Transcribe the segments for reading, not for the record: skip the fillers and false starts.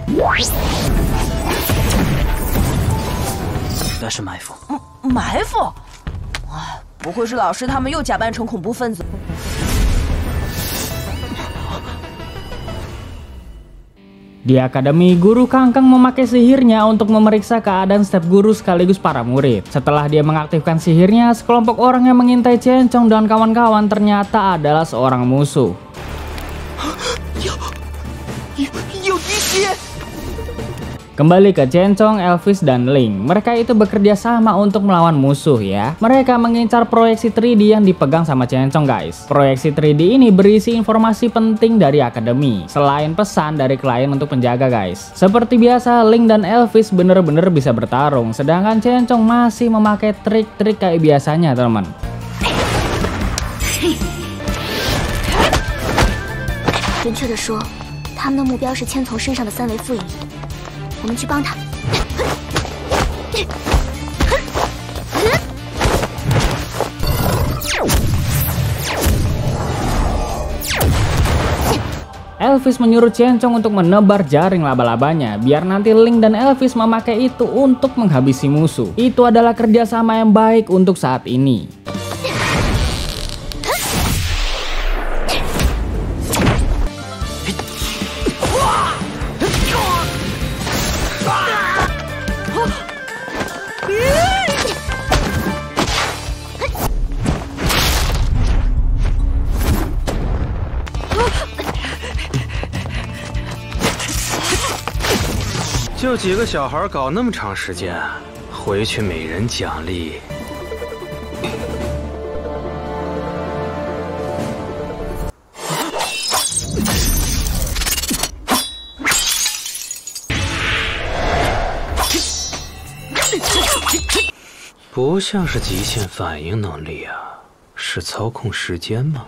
应该是埋伏。埋伏？啊，不会是老师他们又假扮成恐怖分子？ Di akademi, guru Kangkang memakai sihirnya untuk memeriksa keadaan setiap guru sekaligus para murid. Setelah dia mengaktifkan sihirnya, sekelompok orang yang mengintai Chencong dan kawan-kawan ternyata adalah seorang musuh. Kembali ke Chencong, Elvis, dan Ling. Mereka itu bekerja sama untuk melawan musuh ya. Mereka mengincar proyeksi 3D yang dipegang sama Chencong guys. Proyeksi 3D ini berisi informasi penting dari akademi, selain pesan dari klien untuk penjaga guys. Seperti biasa, Ling dan Elvis bener-bener bisa bertarung, sedangkan Chencong masih memakai trik-trik kayak biasanya teman. 准确的说，他们的目标是千从身上的3维复印。 我们去帮他。Elvis menyuruh Chencong untuk menebar jaring laba-labanya, biar nanti Ling dan Elvis memakai itu untuk menghabisi musuh. Itu adalah kerjasama yang baik untuk saat ini. 就几个小孩搞那么长时间，回去每人奖励。不像是极限反应能力啊，是操控时间吗？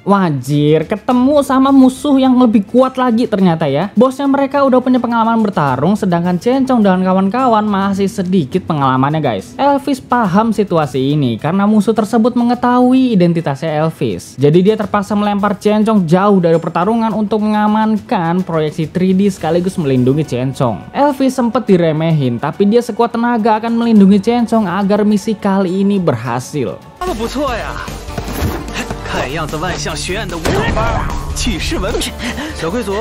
Wajir, ketemu sama musuh yang lebih kuat lagi ternyata ya. Bosnya mereka udah punya pengalaman bertarung, sedangkan Chencong dan kawan-kawan masih sedikit pengalamannya guys. Elvis paham situasi ini karena musuh tersebut mengetahui identitasnya Elvis. Jadi dia terpaksa melempar Chencong jauh dari pertarungan untuk mengamankan proyeksi 3D sekaligus melindungi Chencong. Elvis sempat diremehin, tapi dia sekuat tenaga akan melindungi Chencong agar misi kali ini berhasil. 不错呀。 看样子万象学院的舞蹈班启示文凭，小贵族，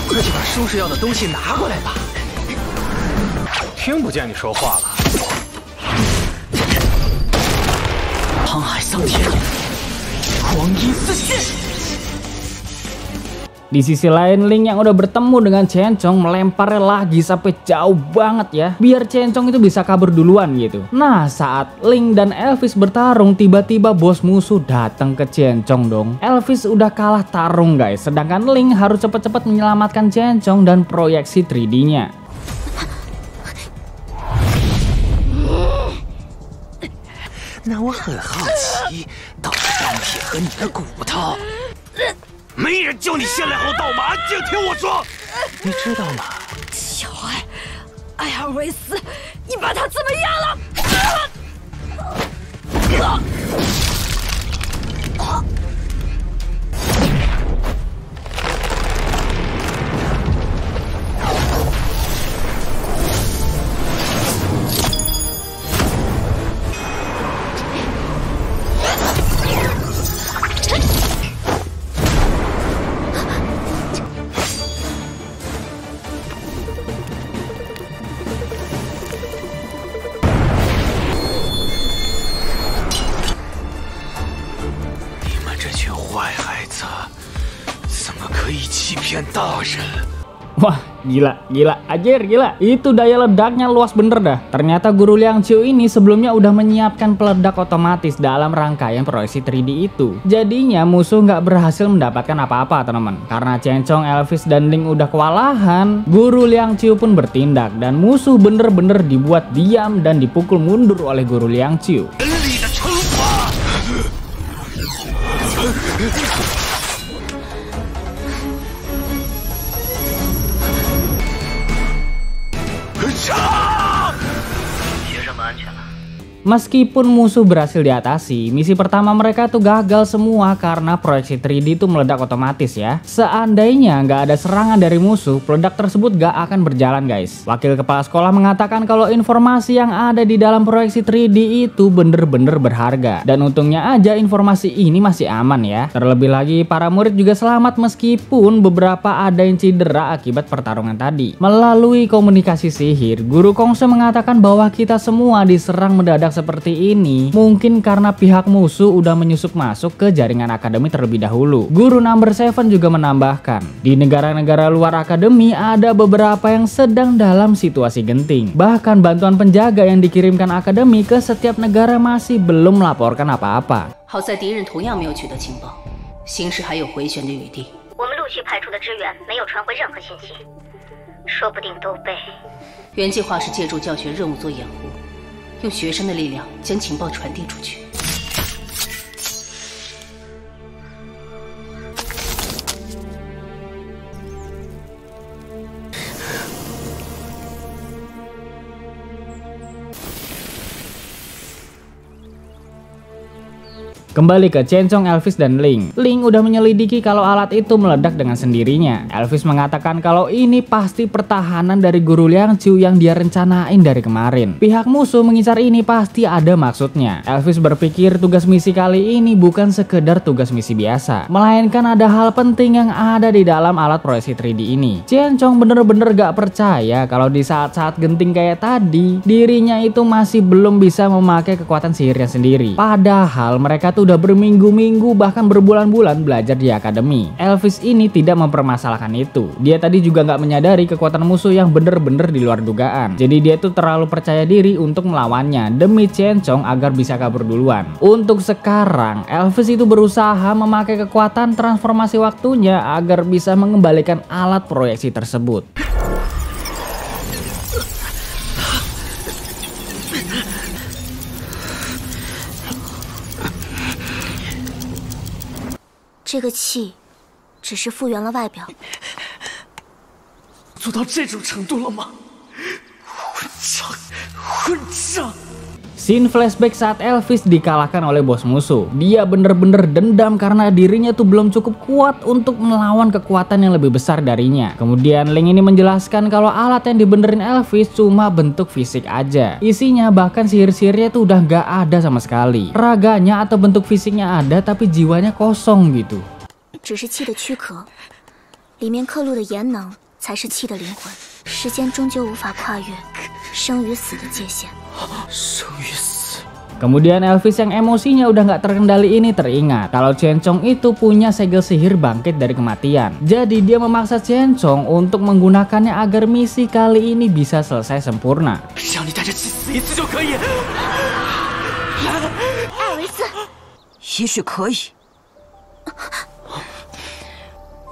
快去把收拾要的东西拿过来吧。听不见你说话了。沧海桑田，光阴似血。 Di sisi lain, Ling yang udah bertemu dengan Chencong melemparnya lagi sampai jauh banget ya, biar Chencong itu bisa kabur duluan gitu. Nah, saat Ling dan Elvis bertarung, tiba-tiba bos musuh datang ke Chencong dong. Elvis udah kalah tarung guys, sedangkan Ling harus cepet-cepet menyelamatkan Chencong dan proyeksi 3D-nya. 那我很好奇，到底钢铁和你的骨头。 没人教你先来后倒马，请听我说。你知道吗？小孩，艾尔维斯，你把他怎么样了？ 大人。 Wah, gila, anjir, gila. Itu daya ledaknya luas bener dah. Ternyata guru Liang Qiu ini sebelumnya udah menyiapkan peledak otomatis dalam rangkaian proyeksi 3D itu. Jadinya musuh nggak berhasil mendapatkan apa-apa teman-teman. Karena Chencong, Elvis, dan Ling udah kewalahan, guru Liang Qiu pun bertindak dan musuh bener-bener dibuat diam dan dipukul mundur oleh guru Liang Qiu. Meskipun musuh berhasil diatasi, misi pertama mereka tuh gagal semua karena proyeksi 3D itu meledak otomatis ya. Seandainya nggak ada serangan dari musuh, peledak tersebut nggak akan berjalan guys. Wakil kepala sekolah mengatakan kalau informasi yang ada di dalam proyeksi 3D itu bener-bener berharga. Dan untungnya aja informasi ini masih aman ya. Terlebih lagi para murid juga selamat meskipun beberapa ada yang cedera akibat pertarungan tadi. Melalui komunikasi sihir, Guru Kongse mengatakan bahwa kita semua diserang mendadak seperti ini mungkin karena pihak musuh udah menyusup masuk ke jaringan akademi terlebih dahulu. Guru Number 7 juga menambahkan, di negara-negara luar akademi ada beberapa yang sedang dalam situasi genting. Bahkan bantuan penjaga yang dikirimkan akademi ke setiap negara masih belum melaporkan apa-apa. 好在敌人同样没有取得情报，形势还有回旋的余地。我们陆续派出的支援没有传回任何信息，说不定都被……原计划是借助教学任务做掩护，用学生的力量将情报传递出去。 Kembali ke Chen-Chong, Elvis, dan Ling. Ling udah menyelidiki kalau alat itu meledak dengan sendirinya. Elvis mengatakan kalau ini pasti pertahanan dari Guru Liang Qiu yang dia rencanain dari kemarin. Pihak musuh mengincar ini pasti ada maksudnya. Elvis berpikir tugas misi kali ini bukan sekedar tugas misi biasa, melainkan ada hal penting yang ada di dalam alat proyeksi 3D ini. Chen-Chong bener-bener gak percaya kalau di saat-saat genting kayak tadi, dirinya itu masih belum bisa memakai kekuatan sihirnya sendiri. Padahal mereka tuh udah berminggu-minggu bahkan berbulan-bulan belajar di akademi. Elvis ini tidak mempermasalahkan itu. Dia tadi juga nggak menyadari kekuatan musuh yang bener-bener di luar dugaan. Jadi dia tuh terlalu percaya diri untuk melawannya demi Chen-Chong agar bisa kabur duluan. Untuk sekarang, Elvis itu berusaha memakai kekuatan transformasi waktunya agar bisa mengembalikan alat proyeksi tersebut. 这个气，只是复原了外表。做到这种程度了吗？混账！ Scene flashback saat Elvis dikalahkan oleh bos musuh. Dia bener-bener dendam karena dirinya tuh belum cukup kuat untuk melawan kekuatan yang lebih besar darinya. Kemudian Ling ini menjelaskan kalau alat yang dibenerin Elvis cuma bentuk fisik aja. Isinya bahkan sihir-sihirnya tuh udah gak ada sama sekali. Raganya atau bentuk fisiknya ada tapi jiwanya kosong gitu. 只是气的躯壳，里面刻录的炎能才是气的灵魂。时间终究无法跨越生与死的界限。 生与死。 Kemudian Elvis yang emosinya udah nggak terkendali ini teringat kalau Chen-Chong itu punya segel sihir bangkit dari kematian. Jadi dia memaksa Chen-Chong untuk menggunakannya agar misi kali ini bisa selesai sempurna. 让你带着气死一次就可以。艾维斯，也许可以。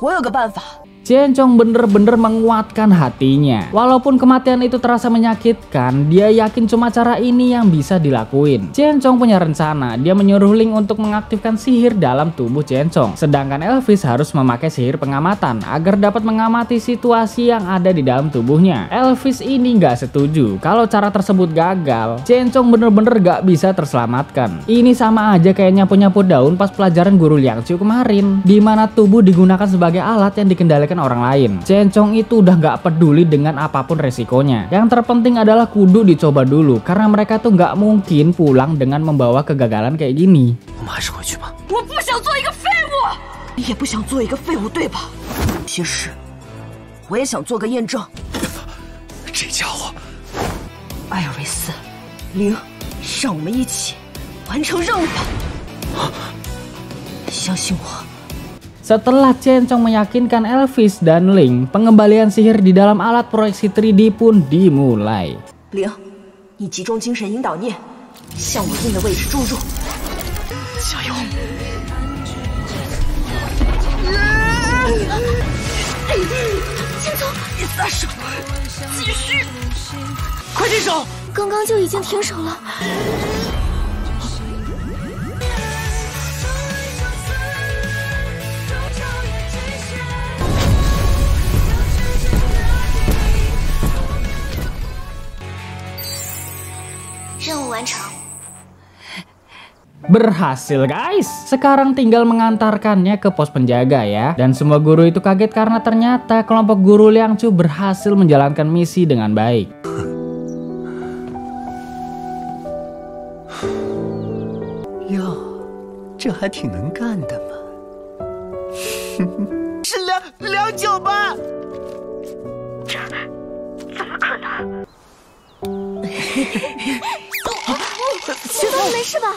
我有个办法。 Chen-Chong bener-bener menguatkan hatinya. Walaupun kematian itu terasa menyakitkan, dia yakin cuma cara ini yang bisa dilakuin. Chen-Chong punya rencana, dia menyuruh Ling untuk mengaktifkan sihir dalam tubuh Chen-Chong. Sedangkan Elvis harus memakai sihir pengamatan agar dapat mengamati situasi yang ada di dalam tubuhnya. Elvis ini nggak setuju kalau cara tersebut gagal. Chen-Chong bener-bener gak bisa terselamatkan. Ini sama aja kayak nyapu-nyapu daun pas pelajaran Guru Liang Qiu kemarin, di mana tubuh digunakan sebagai alat yang dikendalikan orang lain. Chen-Chong itu udah gak peduli dengan apapun resikonya. Yang terpenting adalah kudu dicoba dulu karena mereka tuh gak mungkin pulang dengan membawa kegagalan kayak gini. 我们还是回去吧。我不想做一个废物，你也不想做一个废物，对吧？有些事，我也想做个验证。这家伙，艾尔维斯，灵，让我们一起完成任务吧！相信我。 Setelah Chen-Chong meyakinkan Elvis dan Ling, pengembalian sihir di dalam alat proyeksi 3D pun dimulai. 灵，你集中精神引导念，向我印的位置注入。加油！先走，别撒手，继续，快停手！刚刚就已经停手了。 任务完成， Berhasil guys. Sekarang tinggal mengantarkannya ke pos penjaga ya. Dan semua guru itu kaget karena ternyata kelompok guru Liang Chu berhasil menjalankan misi dengan baik. Yo, 这还挺能干的嘛。是梁九吧？怎么可能？学峰没事吧？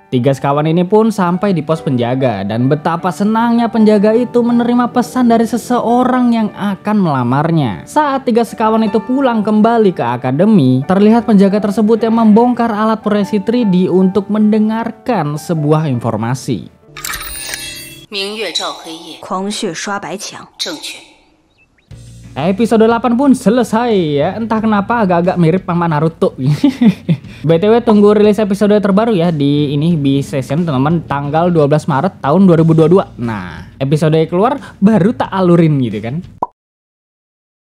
Tiga sekawan ini pun sampai di pos penjaga dan betapa senangnya penjaga itu menerima pesan dari seseorang yang akan melamarnya. Saat tiga sekawan itu pulang kembali ke akademi, terlihat penjaga tersebut yang membongkar alat proyeksi 3D untuk mendengarkan sebuah informasi. 明月照黑夜，狂血刷白墙，正确。 Episode 8 pun selesai ya. Entah kenapa agak-agak mirip sama Naruto. BTW tunggu rilis episode terbaru ya di ini B-Session teman-teman, tanggal 12 Maret tahun 2022. Nah, episode keluar baru tak alurin gitu kan.